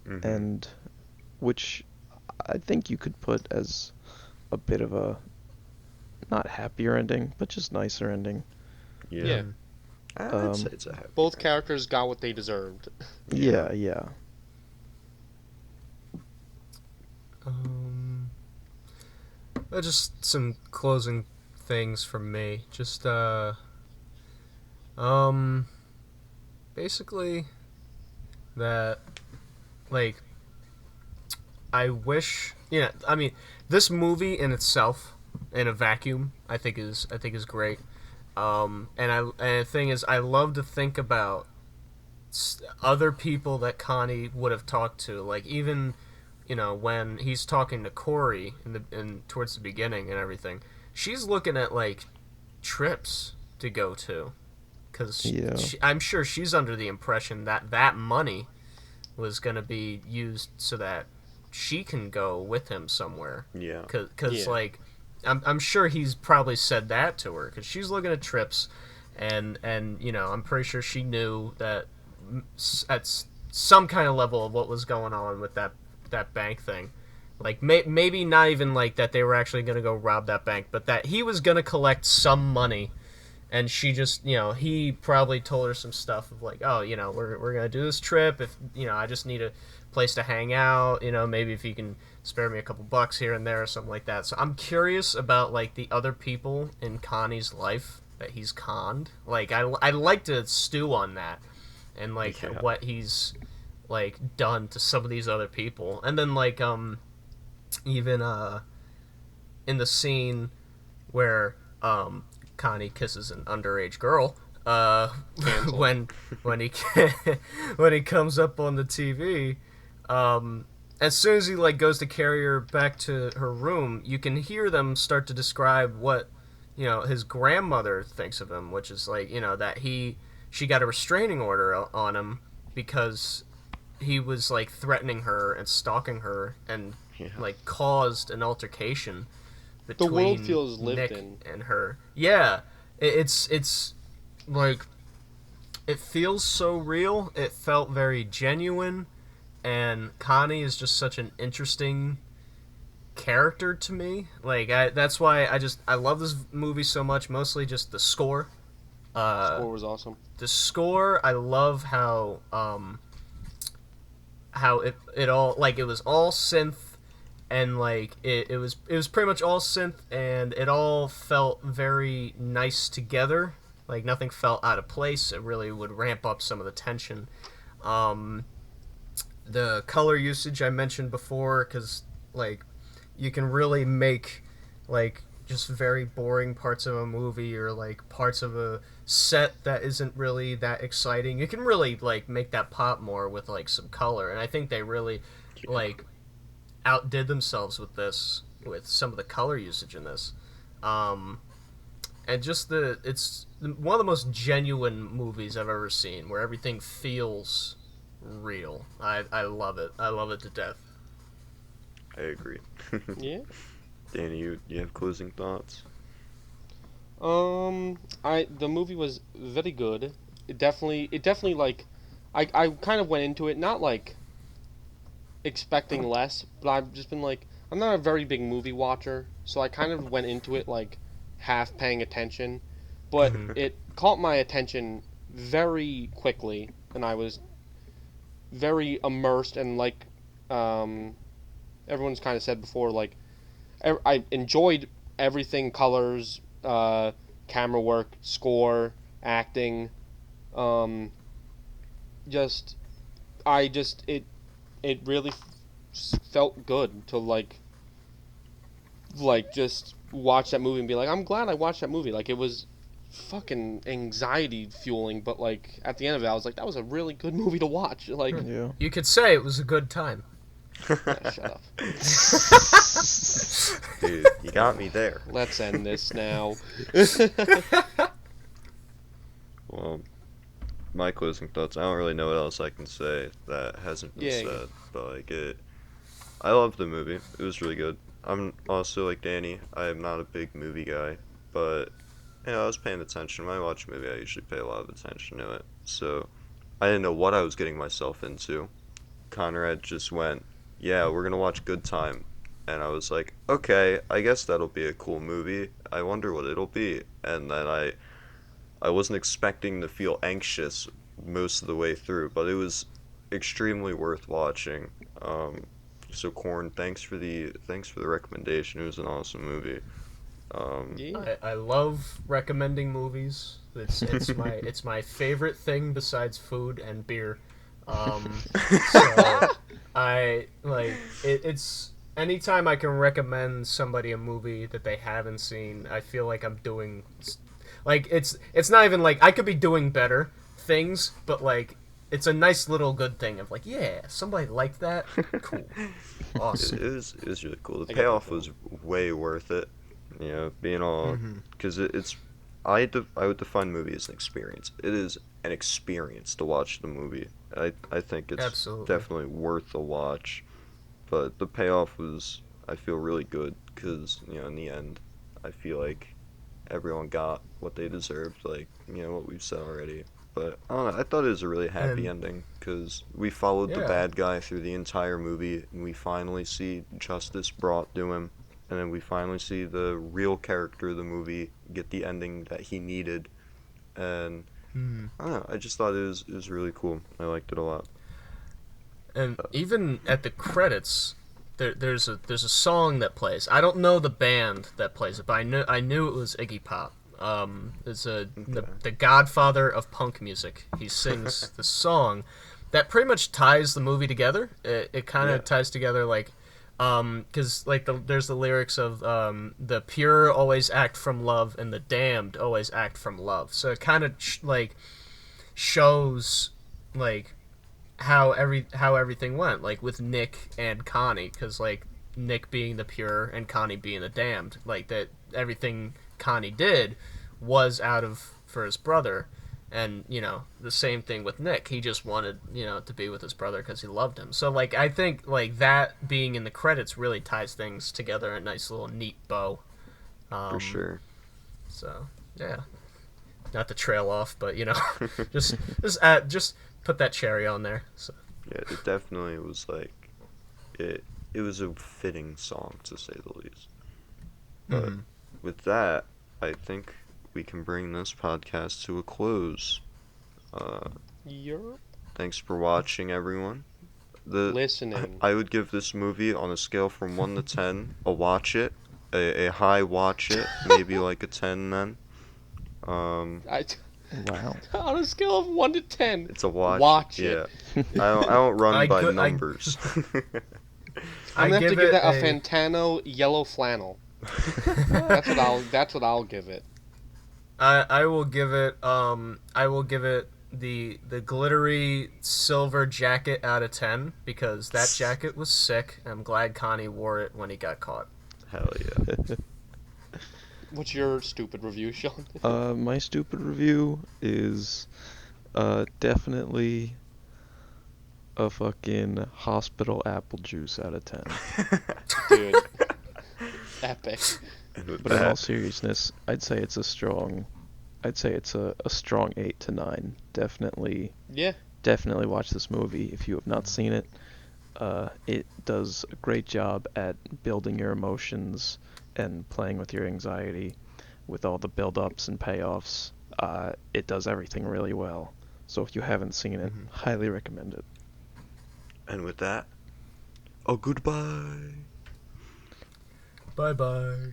Mhm. and which I think you could put as a bit of a not happier ending, but just nicer ending. Yeah. I'd say it's a happy Both ending. characters got what they deserved. Yeah. Just some closing things from me. Just basically that, like, I wish, I mean, this movie in itself, in a vacuum, I think is great. And the thing is, I love to think about other people that Connie would have talked to, like even when he's talking to Corey in towards the beginning and everything, she's looking at like trips to go to, because Yeah. I'm sure she's under the impression that that money was going to be used so that she can go with him somewhere. Yeah. Because Yeah. like I'm sure he's probably said that to her, because she's looking at trips, and I'm pretty sure she knew that at some kind of level of what was going on with that bank thing. Like maybe not even like that they were actually going to go rob that bank, but that he was going to collect some money, and she just he probably told her some stuff of like, oh, we're going to do this trip, if I just need a place to hang out, maybe if you can spare me a couple bucks here and there or something like that. So I'm curious about like the other people in Connie's life that he's conned. Like I'd like to stew on that, and like Yeah. what he's like done to some of these other people. And then like even in the scene where Connie kisses an underage girl, Cancel. when he when he comes up on the TV, as soon as he like goes to carry her back to her room, you can hear them start to describe what his grandmother thinks of him, which is like that she got a restraining order on him because he was like threatening her and stalking her, and Yeah. like caused an altercation The between world feels lived Nick in. and her. Yeah, it's like it feels so real. It felt very genuine, and Connie is just such an interesting character to me. Like that's why I love this movie so much. Mostly just the score. Score was awesome. The score, I love how it all, like, it was all synth, and like it was pretty much all synth, and it all felt very nice together. Like nothing felt out of place. It really would ramp up some of the tension. The color usage I mentioned before, because like you can really make like just very boring parts of a movie, or like parts of a set that isn't really that exciting. You can really like make that pop more with like some color, and I think they really like outdid themselves with this, with some of the color usage in this. And just it's one of the most genuine movies I've ever seen, where everything feels real. I love it. I love it to death. I agree. Yeah. Danny, you have closing thoughts? The movie was very good. It definitely like, I kind of went into it not like expecting less, but I've just been like, I'm not a very big movie watcher, so I kind of went into it like half paying attention, but it caught my attention very quickly, and I was very immersed, and like everyone's kind of said before, like I enjoyed everything: colors, camera work, score, acting. Just it really felt good to like just watch that movie and be like, I'm glad I watched that movie. Like, it was fucking anxiety fueling, but like at the end of it, I was like, that was a really good movie to watch. Like, Yeah. You could say it was a good time. yeah, shut up. Dude, you got me there. Let's end this now. Well, my closing thoughts, I don't really know what else I can say that hasn't been Yeah. said, but like I loved the movie. It was really good. I'm also like Danny, I am not a big movie guy, but I was paying attention. When I watch a movie, I usually pay a lot of attention to it. So I didn't know what I was getting myself into. Conrad just went, yeah, we're gonna watch Good Time. And I was like, okay, I guess that'll be a cool movie. I wonder what it'll be. And then I wasn't expecting to feel anxious most of the way through, but it was extremely worth watching. So Corn, thanks for the recommendation. It was an awesome movie. Yeah. I love recommending movies. It's my favorite thing besides food and beer. So I like it's anytime I can recommend somebody a movie that they haven't seen, I feel like I'm doing like it's not even like I could be doing better things, but like it's a nice little good thing of like, yeah, somebody liked that. Cool. Awesome. It was really cool. The I get payoff that. was way worth it. Being all because I would define movie as an experience. It is an experience to watch the movie. I think it's Absolutely. definitely worth a watch. But the payoff was, I feel, really good because in the end, I feel like everyone got what they deserved. Like what we've said already. But I don't know, I thought it was a really happy ending because we followed the Yeah. bad guy through the entire movie, and we finally see justice brought to him, and then we finally see the real character of the movie get the ending that he needed, and I don't know, I just thought it was really cool. I liked it a lot. And even at the credits, there's a song that plays. I don't know the band that plays it, but I knew it was Iggy Pop. It's the godfather of punk music. He sings the song that pretty much ties the movie together. It kind of ties together like, because like there's the lyrics of the pure always act from love and the damned always act from love. So it kind of like shows like how everything went, like with Nick and Connie, because like Nick being the pure and Connie being the damned, like that everything Connie did was out of for his brother, and the same thing with Nick. He just wanted to be with his brother because he loved him. So like I think like that being in the credits really ties things together in a nice little neat bow. For sure. So yeah. not to trail off, but just put that cherry on there. So. Yeah, it definitely was like it was a fitting song to say the least. But with that, I think we can bring this podcast to a close. You're Thanks for watching, everyone. listening. I would give this movie on a scale from 1 to 10 a watch it, a high watch it, maybe like a 10 then. Wow. On a scale of 1 to 10. It's a watch. Watch yeah. it. I don't run by I- numbers. I'm gonna have to give give it that a a- Fantano yellow flannel. That's what I'll give it. I will give it the glittery silver jacket out of 10 because that jacket was sick. And I'm glad Connie wore it when he got caught. Hell yeah. What's your stupid review, Sean? My stupid review is definitely a fucking hospital apple juice out of 10. Dude. Epic. And with But in all that, seriousness, I'd say it's a strong 8 to 9. Definitely Yeah. definitely watch this movie if you have not seen it. It does a great job at building your emotions and playing with your anxiety with all the build-ups and payoffs. It does everything really well. So if you haven't seen it, highly recommend it. and with that, oh goodbye. Bye bye.